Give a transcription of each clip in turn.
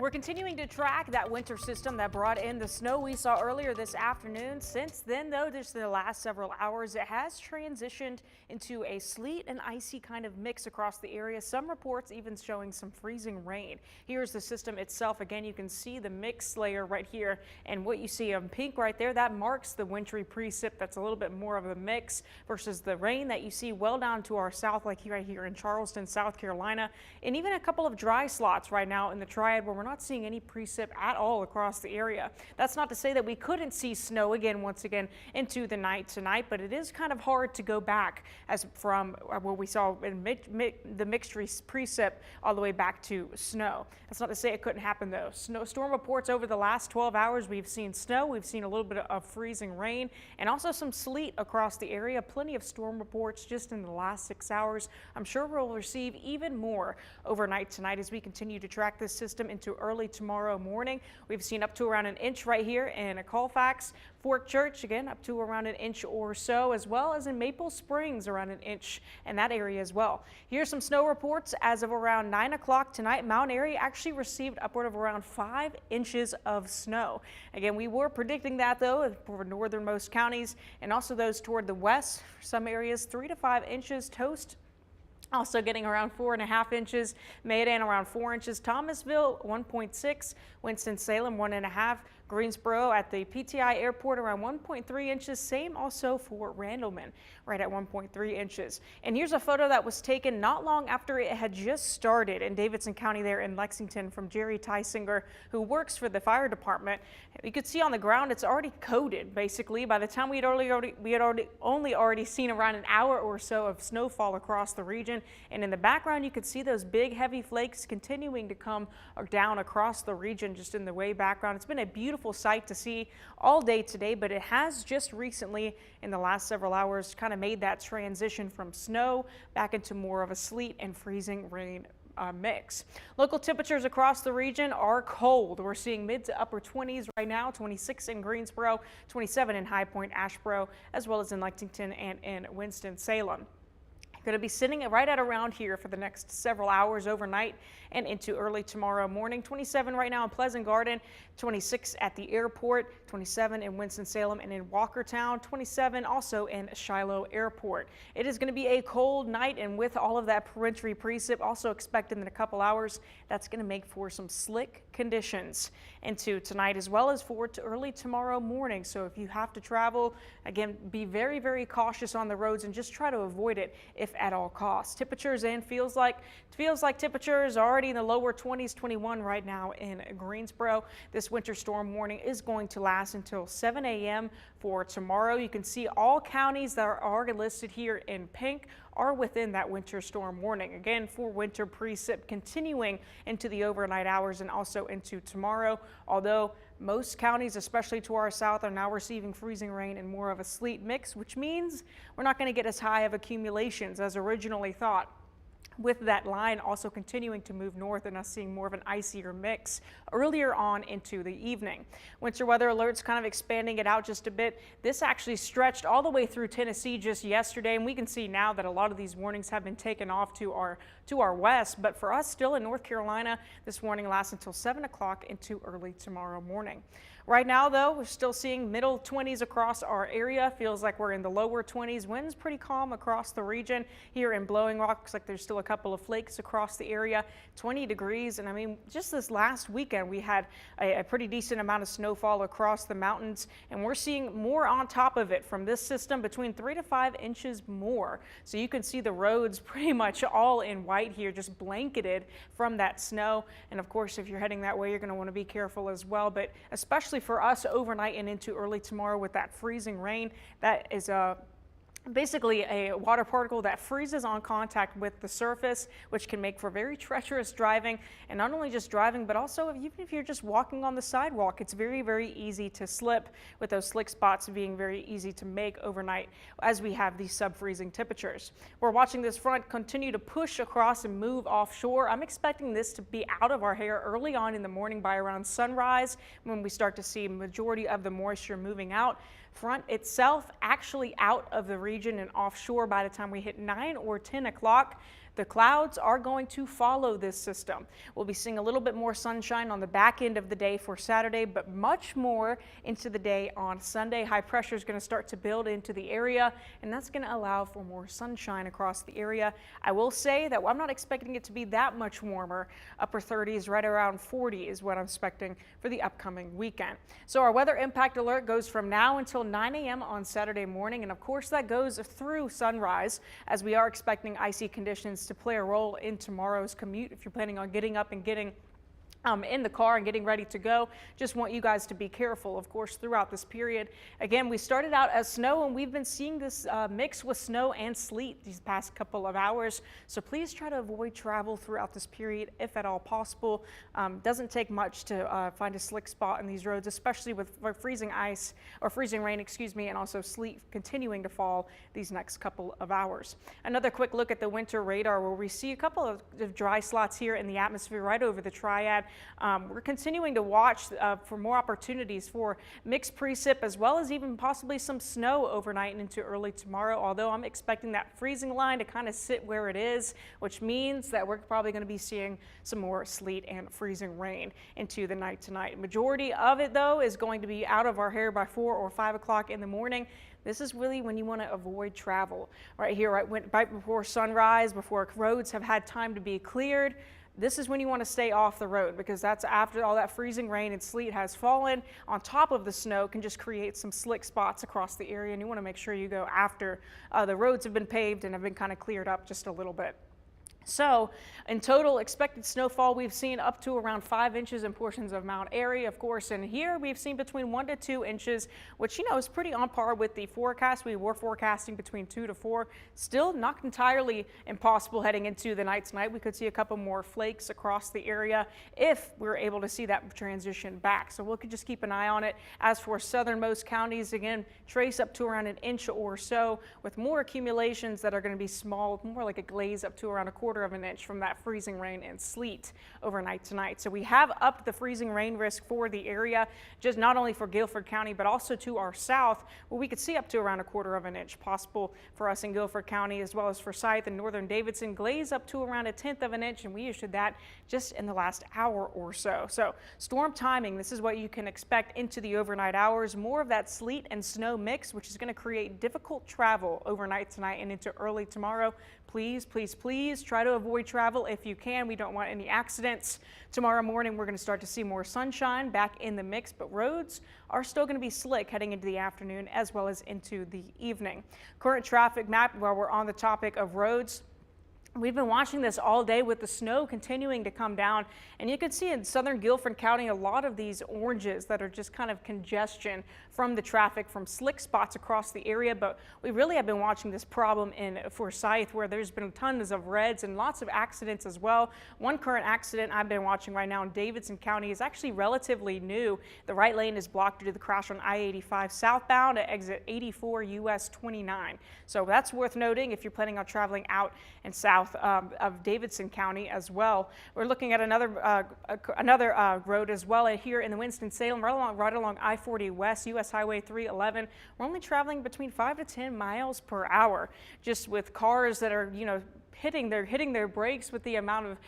We're continuing to track that winter system that brought in the snow we saw earlier this afternoon. Since then, though, just the last several hours, it has transitioned into a sleet and icy kind of mix across the area. Some reports even showing some freezing rain. Here's the system itself. Again, you can see the mix layer right here, and what you see in pink right there, that marks the wintry precip. That's a little bit more of a mix versus the rain that you see well down to our south, like right here in Charleston, South Carolina, and even a couple of dry slots right now in the Triad where we're not seeing any precip at all across the area. That's not to say that we couldn't see snow again, once again, into the night tonight, but it is kind of hard to go back as from what we saw in the mixed precip all the way back to snow. That's not to say it couldn't happen though. Snowstorm reports over the last 12 hours. We've seen snow, we've seen a little bit of freezing rain, and also some sleet across the area. Plenty of storm reports just in the last 6 hours. I'm sure we'll receive even more overnight tonight as we continue to track this system into early tomorrow morning. We've seen up to around an inch right here in Colfax, Fort Church, again up to around an inch or so, as well as in Maple Springs around an inch in that area as well. Here's some snow reports as of around 9 o'clock tonight. Mount Airy actually received upward of around 5 inches of snow. Again, we were predicting that though for northernmost counties and also those toward the west. For some areas, 3 to 5 inches. Toast also getting around 4.5 inches. Mayodan around 4 inches. Thomasville 1.6. Winston-Salem 1.5. Greensboro at the PTI airport around 1.3 inches. Same also for Randleman, right at 1.3 inches. And here's a photo that was taken not long after it had just started in Davidson County there in Lexington from Jerry Tysinger, who works for the fire department. You could see on the ground it's already coated basically. By the time we had only seen around an hour or so of snowfall across the region. And in the background you could see those big heavy flakes continuing to come down across the region just in the way background. It's been a beautiful sight to see all day today, but it has just recently in the last several hours kind of made that transition from snow back into more of a sleet and freezing rain mix. Local temperatures across the region are cold. We're seeing mid to upper 20s right now, 26 in Greensboro, 27 in High Point, Asheboro, as well as in Lexington and in Winston-Salem. Going to be sitting right at around here for the next several hours overnight and into early tomorrow morning. 27 right now in Pleasant Garden, 26 at the airport, 27 in Winston-Salem and in Walkertown, 27 also in Shiloh Airport. It is going to be a cold night, and with all of that wintry precip also expected in a couple hours, that's going to make for some slick conditions into tonight as well as for early tomorrow morning. So if you have to travel, again, be very, very cautious on the roads and just try to avoid it if at all costs. Temperatures and feels like temperatures are already in the lower 20s, 21 right now in Greensboro. This winter storm warning is going to last until 7 a.m. for tomorrow. You can see all counties that are listed here in pink are within that winter storm warning. Again, for winter precip continuing into the overnight hours and also into tomorrow, although most counties, especially to our south, are now receiving freezing rain and more of a sleet mix, which means we're not going to get as high of accumulations as originally thought, with that line also continuing to move north and us seeing more of an icier mix earlier on into the evening. Winter weather alerts kind of expanding it out just a bit. This actually stretched all the way through Tennessee just yesterday, and we can see now that a lot of these warnings have been taken off to our west. But for us still in North Carolina, this warning lasts until 7 o'clock into early tomorrow morning. Right now, though, we're still seeing middle 20s across our area. Feels like we're in the lower 20s. Winds pretty calm across the region. Here in Blowing Rock, looks like there's still a couple of flakes across the area. 20 degrees. And I mean, just this last weekend, we had a pretty decent amount of snowfall across the mountains. And we're seeing more on top of it from this system, between 3 to 5 inches more. So you can see the roads pretty much all in white here, just blanketed from that snow. And of course, if you're heading that way, you're going to want to be careful as well. But especially for us overnight and into early tomorrow with that freezing rain, that is basically a water particle that freezes on contact with the surface, which can make for very treacherous driving. And not only just driving, but also even if you're just walking on the sidewalk, it's very, very easy to slip, with those slick spots being very easy to make overnight as we have these sub-freezing temperatures. We're watching this front continue to push across and move offshore. I'm expecting this to be out of our hair early on in the morning by around sunrise, when we start to see majority of the moisture moving out. Front itself actually out of the region and offshore by the time we hit 9 or 10 o'clock. The clouds are going to follow this system. We'll be seeing a little bit more sunshine on the back end of the day for Saturday, but much more into the day on Sunday. High pressure is going to start to build into the area, and that's going to allow for more sunshine across the area. I will say that I'm not expecting it to be that much warmer. Upper 30s, right around 40 is what I'm expecting for the upcoming weekend. So our weather impact alert goes from now until 9 a.m. on Saturday morning, and of course that goes through sunrise, as we are expecting icy conditions to play a role in tomorrow's commute. If you're planning on getting up and getting in the car and getting ready to go, just want you guys to be careful, of course, throughout this period. Again, we started out as snow, and we've been seeing this mix with snow and sleet these past couple of hours. So please try to avoid travel throughout this period if at all possible. Doesn't take much to find a slick spot in these roads, especially with freezing ice or freezing rain, excuse me, and also sleet continuing to fall these next couple of hours. Another quick look at the winter radar, where we see a couple of dry slots here in the atmosphere right over the Triad. We're continuing to watch for more opportunities for mixed precip, as well as even possibly some snow overnight and into early tomorrow, although I'm expecting that freezing line to kind of sit where it is, which means that we're probably going to be seeing some more sleet and freezing rain into the night tonight. Majority of it, though, is going to be out of our hair by 4 or 5 o'clock in the morning. This is really when you want to avoid travel. Right here, right before sunrise, before roads have had time to be cleared. This is when you want to stay off the road, because that's after all that freezing rain and sleet has fallen on top of the snow, can just create some slick spots across the area, and you want to make sure you go after the roads have been paved and have been kind of cleared up just a little bit. So in total expected snowfall, we've seen up to around 5 inches in portions of Mount Airy, of course, and here we've seen between 1 to 2 inches, which, is pretty on par with the forecast. We were forecasting between 2 to 4. Still not entirely impossible heading into the night tonight. We could see a couple more flakes across the area if we're able to see that transition back. So we'll just keep an eye on it. As for southernmost counties, again, trace up to around an inch or so, with more accumulations that are going to be small, more like a glaze up to around a quarter of an inch from that freezing rain and sleet overnight tonight. So we have upped the freezing rain risk for the area, just not only for Guilford County, but also to our south, where we could see up to around a quarter of an inch possible for us in Guilford County, as well as Forsyth and northern Davidson. Glaze up to around 1/10 of an inch, and we issued that just in the last hour or so. So storm timing, this is what you can expect into the overnight hours. More of that sleet and snow mix, which is going to create difficult travel overnight tonight and into early tomorrow. Please, please, please try to avoid travel if you can. We don't want any accidents. Tomorrow morning, we're going to start to see more sunshine back in the mix, but roads are still going to be slick heading into the afternoon as well as into the evening. Current traffic map, while we're on the topic of roads, we've been watching this all day with the snow continuing to come down, and you can see in southern Guilford County a lot of these oranges that are just kind of congestion from the traffic from slick spots across the area. But we really have been watching this problem in Forsyth, where there's been tons of reds and lots of accidents as well. One current accident I've been watching right now in Davidson County is actually relatively new. The right lane is blocked due to the crash on I-85 southbound at exit 84 US 29. So that's worth noting if you're planning on traveling out and south of Davidson County as well. We're looking at another road as well here in the Winston-Salem, right along I-40 West, US Highway 311. We're only traveling between 5 to 10 miles per hour, just with cars that are, hitting their brakes with the amount of,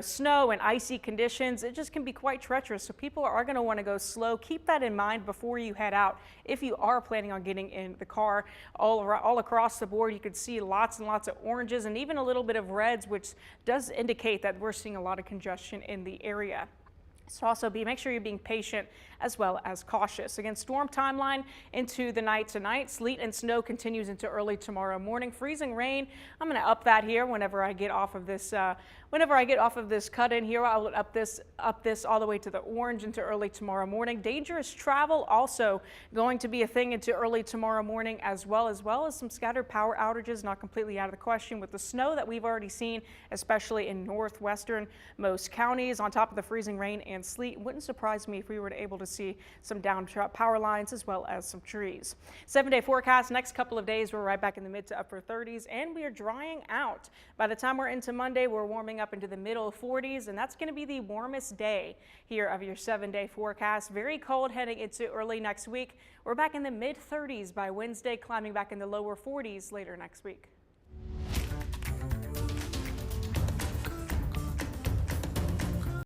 snow and icy conditions. It just can be quite treacherous. So people are going to want to go slow. Keep that in mind before you head out. If you are planning on getting in the car, all across the board, you could see lots and lots of oranges and even a little bit of reds, which does indicate that we're seeing a lot of congestion in the area. So also make sure you're being patient as well as cautious. Again, storm timeline into the night tonight. Sleet and snow continues into early tomorrow morning. Freezing rain, I'm going to up that here whenever I get off of this cut in here. I'll up this all the way to the orange into early tomorrow morning. Dangerous travel also going to be a thing into early tomorrow morning, as well as some scattered power outages, not completely out of the question with the snow that we've already seen, especially in northwestern most counties, on top of the freezing rain and sleet. Wouldn't surprise me if we were able to see some down power lines as well as some trees. 7-day forecast, next couple of days, we're right back in the mid to upper 30s, and we are drying out. By the time we're into Monday, we're warming up into the middle 40s, and that's going to be the warmest day here of your 7-day forecast. Very cold heading into early next week. We're back in the mid 30s by Wednesday, climbing back in the lower 40s later next week.